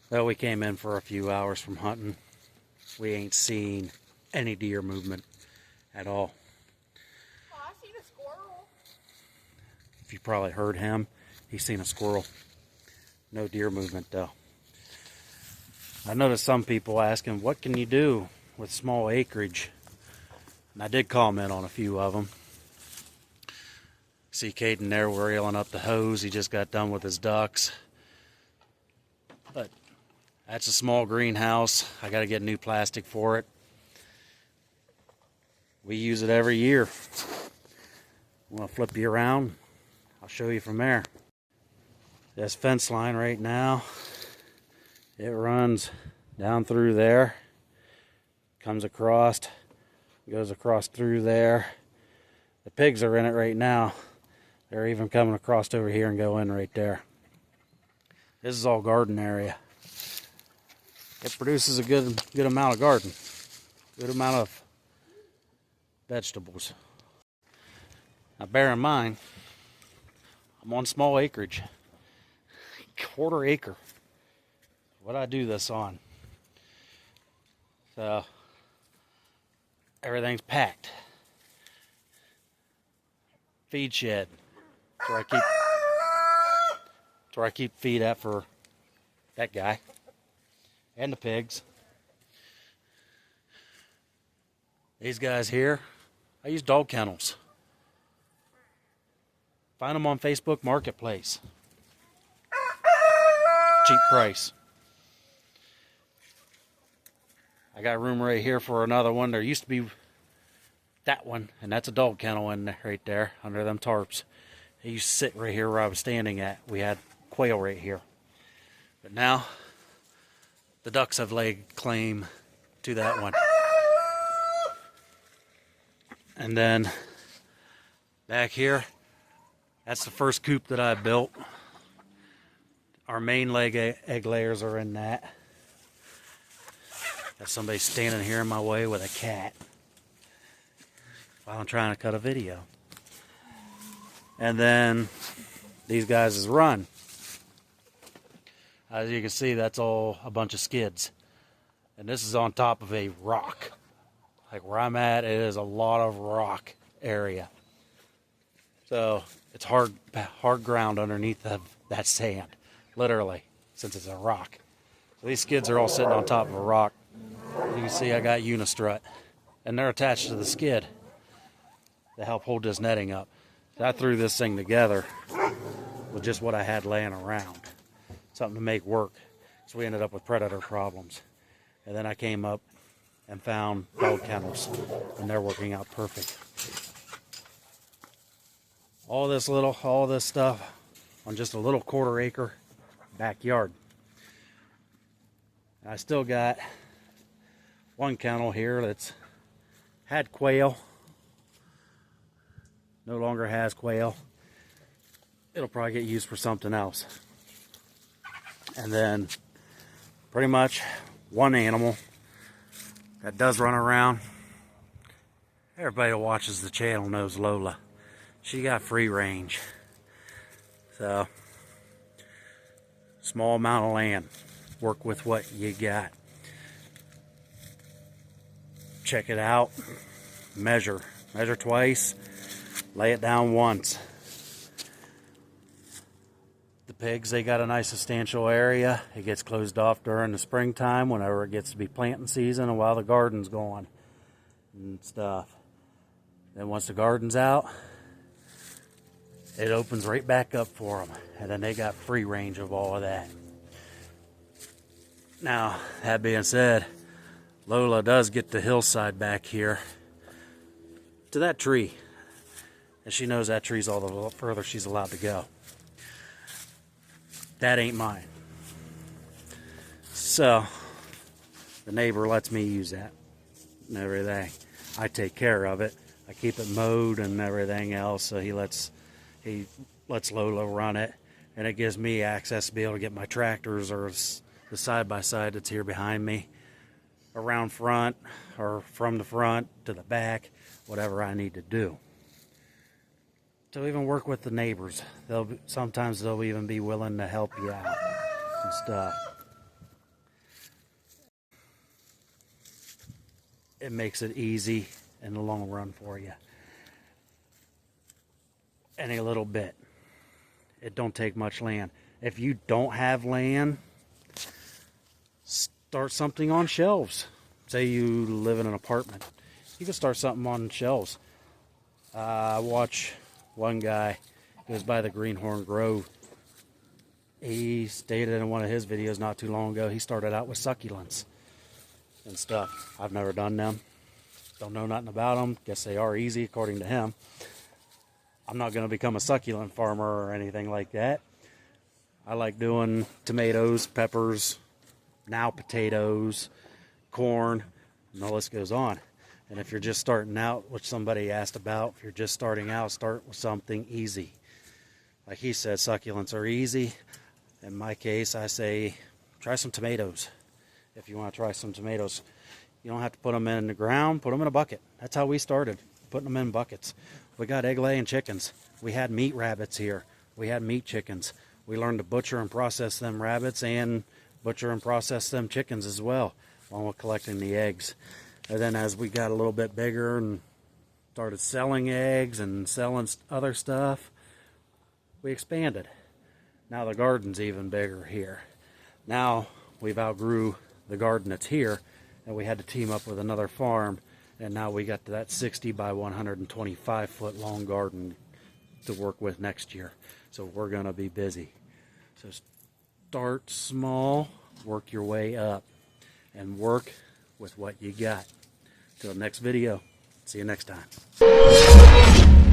Well, we came in for a few hours from hunting. We ain't seen any deer movement at all. Oh, I seen a squirrel. If you probably heard him, he's seen a squirrel. No deer movement though. I noticed some people asking, what can you do with small acreage? And I did comment on a few of them. See Caden there reeling up the hose. He just got done with his ducks. But that's a small greenhouse. I got to get new plastic for it. We use it every year. I'm going to flip you around. I'll show you from there. This fence line right now, it runs down through there, comes across, goes across through there. The pigs are in it right now. They're even coming across over here and go in right there. This is all garden area. It produces a good amount of garden, good amount of vegetables. Now bear in mind, I'm on small acreage, 1/4 acre. What I do this on. So everything's packed. Feed shed. That's where I keep feed at for that guy and the pigs. These guys here, I use dog kennels. Find them on Facebook Marketplace. Cheap price. I got room right here for another one. There used to be that one, and that's a dog kennel in there, right there under them tarps. It used to sit right here where I was standing at. We had quail right here. But now the ducks have laid claim to that one. And then back here, that's the first coop that I built. Our main egg layers are in that. Got somebody standing here in my way with a cat while I'm trying to cut a video. And then these guys' run. As you can see, that's all a bunch of skids. And this is on top of a rock. Like where I'm at, it is a lot of rock area. So it's hard ground underneath that sand, literally, since it's a rock. So these skids are all sitting on top of a rock. You can see I got unistrut, and they're attached to the skid to help hold this netting up. So I threw this thing together with just what I had laying around, something to make work. So we ended up with predator problems. And then I came up and found dog kennels, and they're working out perfect. All this stuff on just a little 1/4 acre backyard. I still got one kennel here that's had quail, no longer has quail. It'll probably get used for something else. And then pretty much one animal that does run around. Everybody that watches the channel knows Lola. She got free range. So, small amount of land. Work with what you got. Check it out. Measure. Measure twice. Lay it down once. The pigs, they got a nice substantial area. It gets closed off during the springtime whenever it gets to be planting season and while the garden's going and stuff. Then once the garden's out, it opens right back up for them. And then they got free range of all of that. Now, that being said, Lola does get the hillside back here to that tree. And she knows that tree's all the further she's allowed to go. That ain't mine. So, the neighbor lets me use that and everything. I take care of it. I keep it mowed and everything else, so he lets Lola run it, and it gives me access to be able to get my tractors or the side-by-side that's here behind me around front or from the front to the back, whatever I need to do. To even work with the neighbors. Sometimes they'll even be willing to help you out and stuff. it makes it easy in the long run for you. Any little bit. It don't take much land. If you don't have land, start something on shelves. Say you live in an apartment. You can start something on shelves. I watch one guy goes by the Greenhorn Grove. He stated in one of his videos not too long ago, he started out with succulents and stuff. I've never done them. Don't know nothing about them. Guess they are easy according to him. I'm not going to become a succulent farmer or anything like that. I like doing tomatoes, peppers, now potatoes, corn, and the list goes on. And if you're just starting out, which somebody asked about, if you're just starting out, start with something easy. Like he said, succulents are easy. In my case, I say try some tomatoes. If you want to try some tomatoes, you don't have to put them in the ground, put them in a bucket. That's how we started, putting them in buckets. We got egg-laying chickens. We had meat rabbits here. We had meat chickens. We learned to butcher and process them rabbits and butcher and process them chickens as well, along with collecting the eggs. And then as we got a little bit bigger and started selling eggs and selling other stuff, we expanded. Now the garden's even bigger here. Now we've outgrew the garden that's here, and we had to team up with another farm, and now we got to that 60 by 125 foot long garden to work with next year. So we're gonna be busy. So start small, work your way up, and work with what you got. Till next video, see you next time.